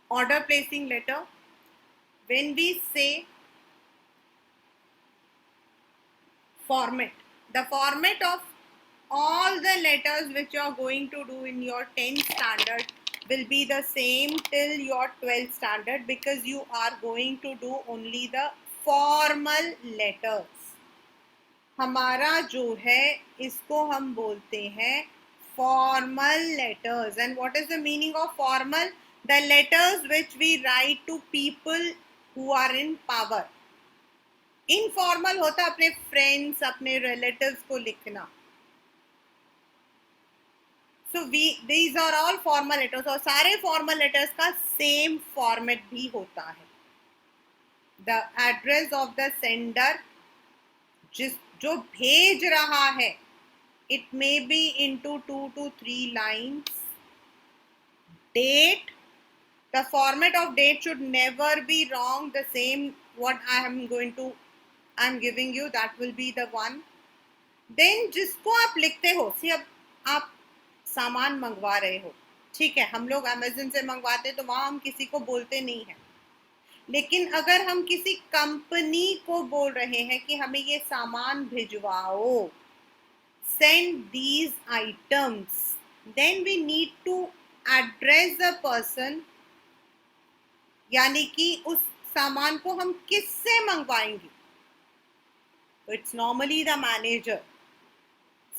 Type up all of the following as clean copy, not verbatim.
order placing letter. When we say format, the format of all the letters which you are going to do in your 10th standard will be the same till your 12th standard, because you are going to do only the formal letters. हमारा जो है इसको हम बोलते हैं formal letters. And what is the meaning of formal? The letters which we write to people who are in power. Informal होता है अपने फ्रेंड्स, अपने रिलेटिव्स को लिखना. So these are all formal letters, और सारे फॉर्मल लेटर्स का same format भी होता है. The address of the sender, जो भेज रहा है, it may be into 2 to 3 lines. Date, the format of date should never be wrong. The same what I'm giving you, that will be the one. Then जिसको आप लिखते हो, अब आप सामान मंगवा रहे हो, ठीक है, हम लोग अमेज़न से मंगवाते तो वहां हम किसी को बोलते नहीं है. लेकिन अगर हम किसी कंपनी को बोल रहे हैं कि हमें ये सामान भिजवाओ, send these items, then we need to address the person, यानी कि उस सामान को हम किससे मंगवाएंगे. तो it's normally the manager.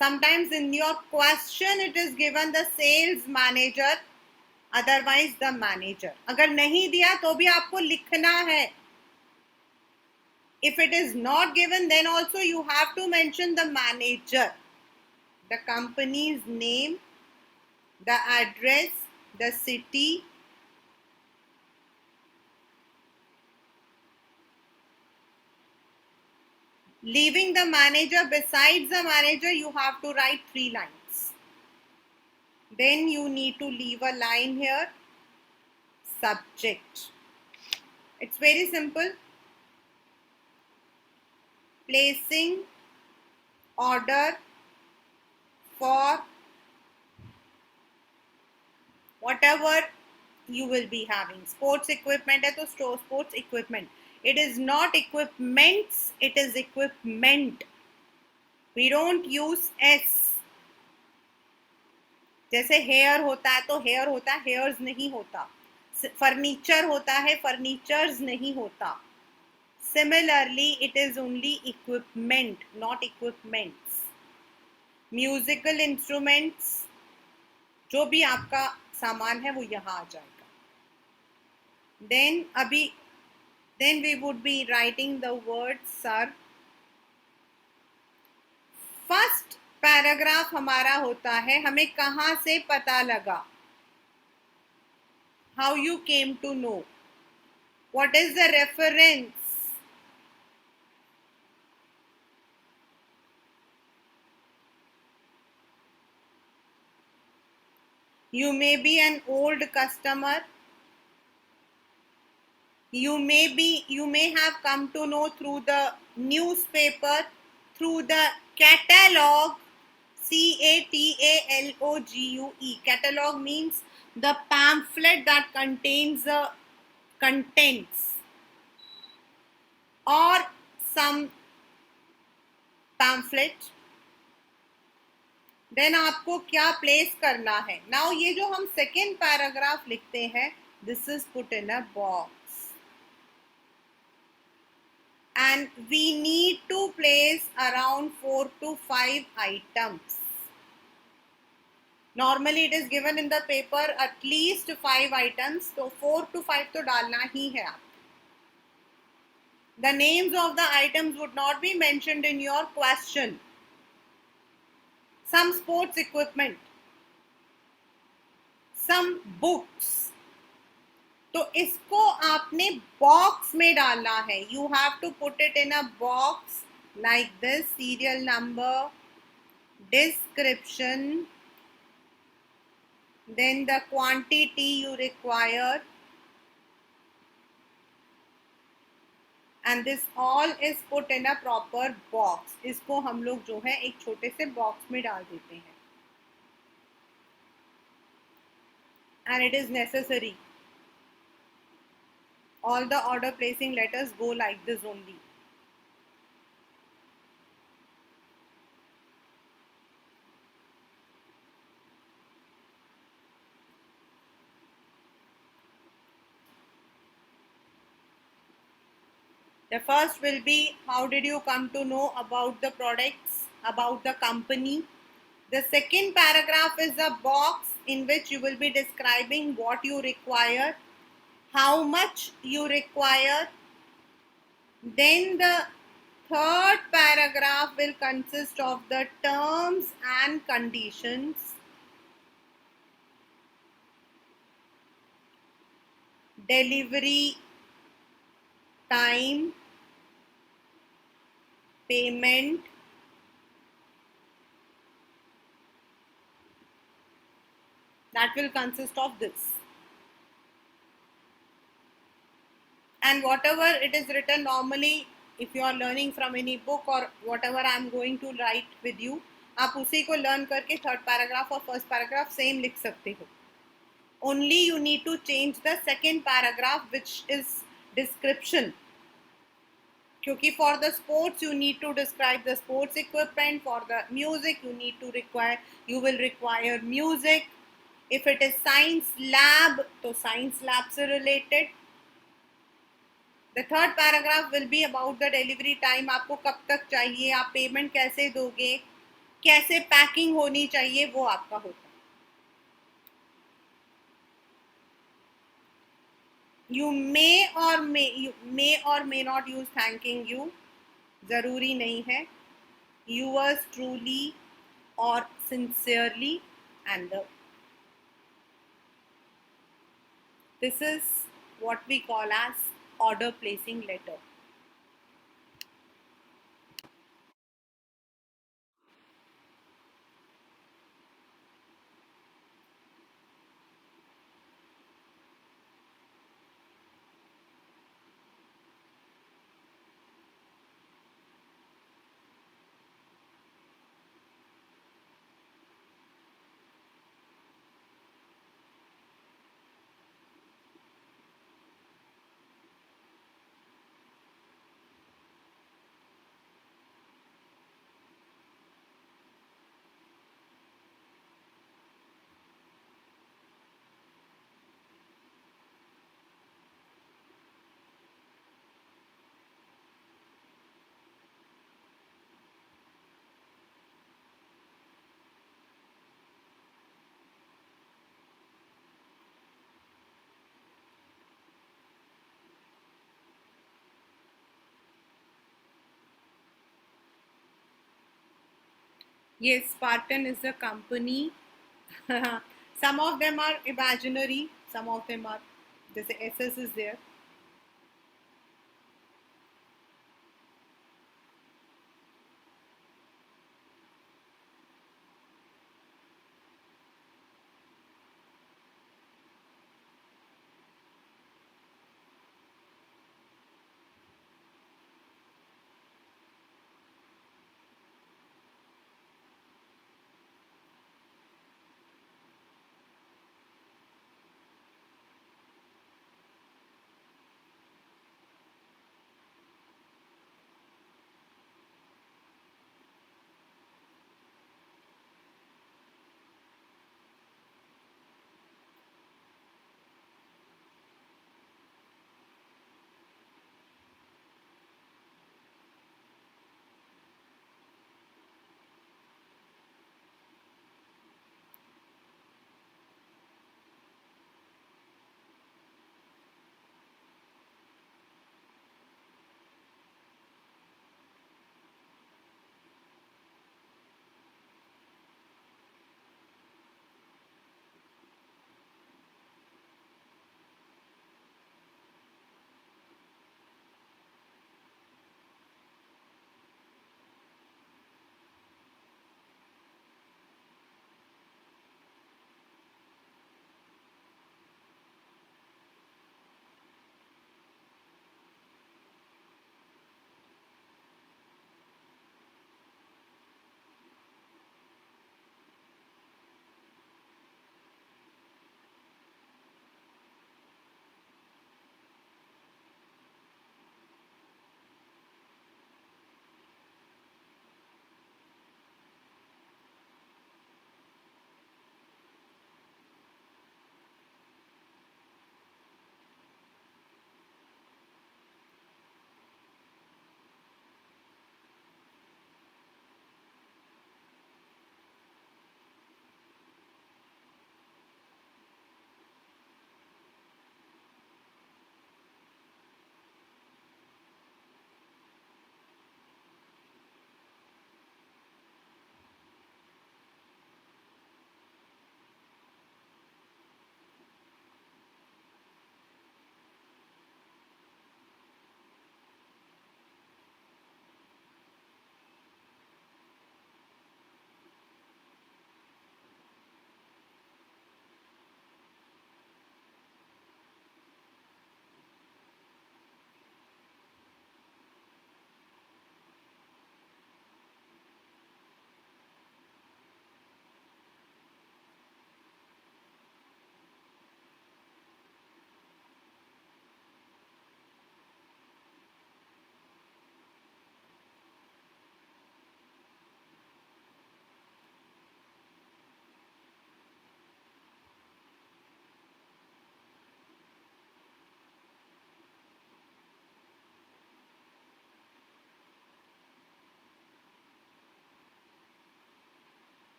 Sometimes in your question it is given the sales manager, otherwise the manager. अगर नहीं दिया तो भी आपको लिखना है. If it is not given, then also you have to mention the manager, the company's name, the address, the city. Leaving the manager, besides the manager, you have to write 3 lines. Then you need to leave a line here, subject. It's very simple. Placing order for whatever you will be having. Sports equipment है तो sports equipment. It is not equipments, it is equipment. We don't use S. जैसे hair होता है तो hair होता है, hairs नहीं होता. फर्नीचर होता है, फर्नीचर्स नहीं होता. Similarly, it is only equipment, not equipments. Musical instruments, जो भी आपका सामान है वो यहाँ आ जाएगा. Then we would be writing the word sir. First paragraph हमारा होता है, हमें कहाँ से पता लगा, how you came to know, what is the reference. You may be an old customer. You may have come to know through the newspaper, through the catalog, CATALOGUE. Catalog means the pamphlet that contains the contents, or some pamphlet. Then आपको क्या place करना है. Now ये जो हम second paragraph लिखते हैं, this is put in a box, and we need to place around 4 to 5 items. Normally it is given in the paper at least 5 items, तो 4 to 5 तो डालना ही है आप. The names of the items would not be mentioned in your question. Some sports equipment, some books. तो इसको आपने box में डालना है. You have to put it in a box like this. Serial number, description, then the quantity you require, and this all is put in a proper box. इसको हम लोग जो है एक छोटे से बॉक्स में डाल देते हैं. And it is necessary. All the order placing letters go like this only. The first will be how did you come to know about the products, about the company. The second paragraph is a box in which you will be describing what you require, how much you require. Then the third paragraph will consist of the terms and conditions. Delivery time, payment, that will consist of this. And whatever it is written normally, if you are learning from any book or whatever I am going to write with you, आप उसी को learn करके third paragraph और first paragraph same लिख सकते हो. Only you need to change the second paragraph which is description. क्योंकि for the sports you need to describe the sports equipment, for the music you will require music. If it is science lab, तो science lab से related. The third paragraph will be about the delivery time. आपको कब तक चाहिए, आप payment कैसे दोगे, कैसे पैकिंग होनी चाहिए, वो आपका होता है. You may or may not use thanking you. जरूरी नहीं है. Yours truly or sincerely, and this is what we call as order placing letter. Yes, Spartan is a company. Some of them are imaginary, some of them are, this SS is there.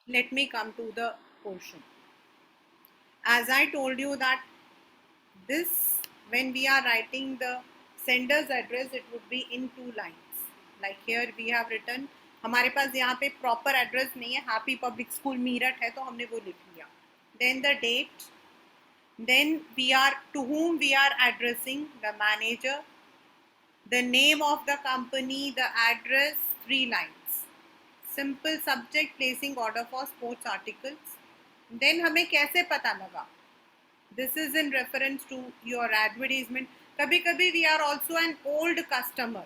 Let me come to the portion. As I told you that this, when we are writing the sender's address, it would be in 2 lines. Like here we have written, हमारे पास यहाँ पे proper address नहीं है, happy public school Meerut है तो हमने वो लिख लिया. Then the date, then we are to whom we are addressing, the manager, the name of the company, the address, 3 lines. Simple subject, placing order for sports articles. Then हमें कैसे पता लगा? This is in reference to your advertisement. कभी कभी we are also an old customer.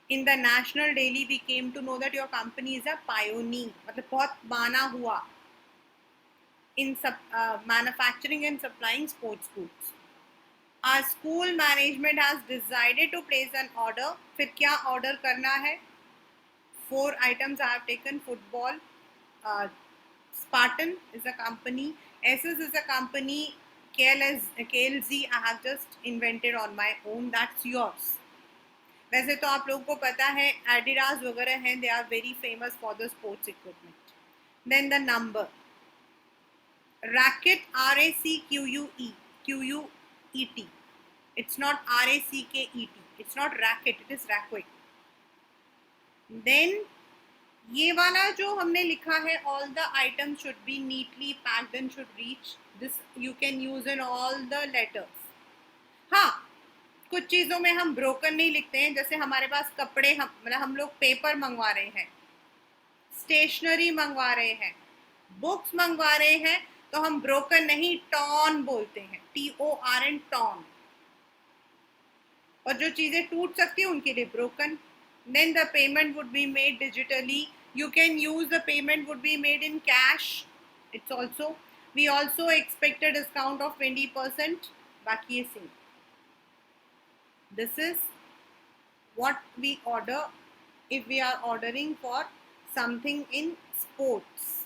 In the National Daily we came to know that your company is a pioneer, मतलब बहुत माना हुआ in manufacturing and supplying sports goods. Our school management has decided to place an order. फिर क्या order करना है? 4 items I have taken. Football, Spartan is a company, SS is a company, KLZ I have just invented on my own. That's yours. वैसे तो आप लोगों को पता है Adidas वगैरह हैं, they are very famous for the sports equipment. Then the number. Racket, RACQUE, QUET. It's not RACKET. It's not racket, it is racket. Then ये वाला जो हमने लिखा है, all the items should be neatly packed and should reach. This you can use in all the letters. हाँ, कुछ चीज़ों में हम ब्रोकन नहीं लिखते हैं. जैसे हमारे पास कपड़े, हम लोग पेपर मंगवा रहे हैं, स्टेशनरी मंगवा रहे हैं, बुक्स मंगवा रहे हैं, तो हम ब्रोकन नहीं टॉन बोलते हैं, TORN, टॉन. और जो चीज़ें टूट सकती है उनके लिए broken. Then the payment would be made digitally. You can use the payment would be made in cash. It's also, we also expect a discount of 20%. बाकी ये same. This is what we order if we are ordering for something in sports.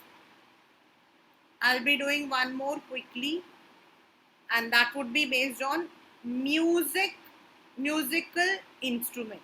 I'll be doing one more quickly, and that would be based on musical instrument.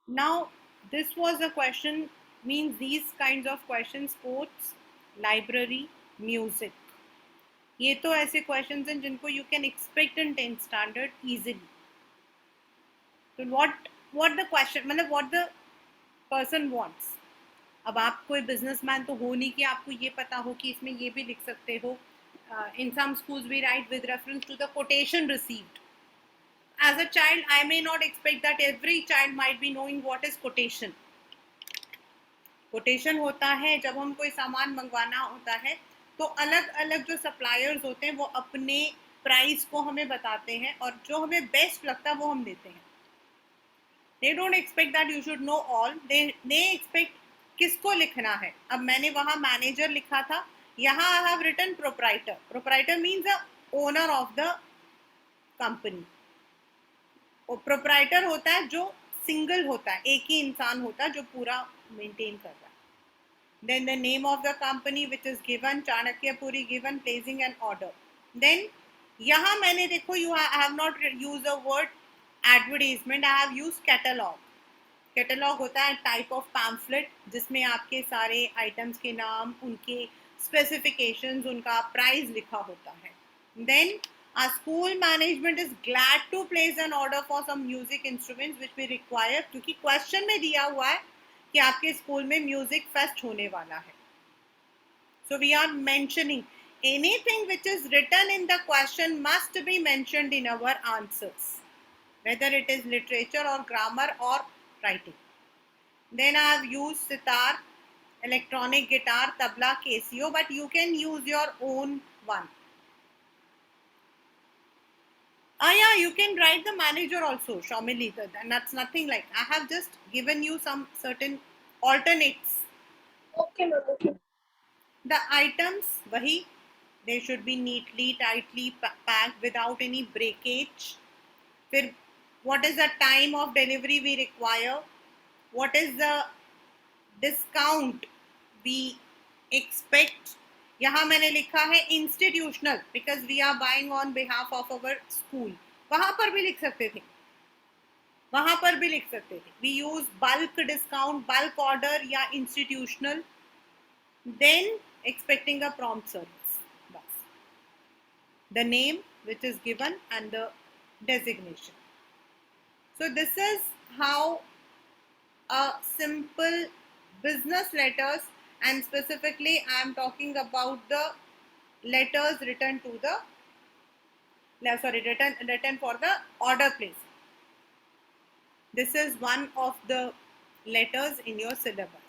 Now, this was a question, means these kinds of questions, sports, library, music. ये तो ऐसे questions हैं जिनको you can expect in 10th standard easily. तो what the question, मतलब what the person wants. अब आप कोई बिजनेसमैन तो हो नहीं कि आपको ये पता हो कि इसमें ये भी लिख सकते हो. In some schools we write with reference to the quotation received. As a child, I may not expect that every child might be knowing what is quotation. Quotation होता है जब हम कोई सामान मंगवाना होता है तो अलग अलग जो सप्लायर्स होते हैं वो अपने प्राइस को हमें बताते हैं और जो हमें बेस्ट लगता है वो हम देते हैं. They don't expect that you should know all. They expect किसको लिखना है. अब मैंने वहां मैनेजर लिखा था, यहाँ I have written proprietor. Proprietor means the owner of the company. Proprietor होता है जो सिंगल होता है, एक ही इंसान होता है जो पूरा मेंटेन कर रहा है. Then the name of the company which is given, Chanakyapuri given, placing an order. Then यहाँ मैंने देखो I have not used the word advertisement, I have used catalog. Catalogue होता है टाइप ऑफ पैम्फलेट जिसमें आपके सारे आइटम्स के नाम, उनके स्पेसिफिकेशंस, उनका प्राइस लिखा होता है. Then our school management is glad to place an order for some music instruments which we require, क्योंकि क्वेश्चन में दिया हुआ है कि आपके स्कूल में म्यूजिक फेस्ट होने वाला है. So we are mentioning anything which is written in the question must be mentioned in our answers, whether it is literature or grammar or writing. Then I have used sitar, electronic guitar, tabla, Casio, but you can use your own one. Yeah, you can write the manager also, Shamili, and that's nothing like. I have just given you some certain alternates. Okay, ma'am. Okay. The items, wahi, they should be neatly, tightly packed without any breakage. Then, what is the time of delivery we require? What is the discount we expect? यहाँ मैंने लिखा है institutional, because we are buying on behalf of our school. वहां पर भी लिख सकते थे, वहां पर भी लिख सकते थे. We use bulk discount, bulk order या institutional. Then expecting a prompt service. बस the name which is given and the designation. So this is how a simple business letters, and specifically I am talking about the letters written to the written for the order place. This is one of the letters in your syllabus.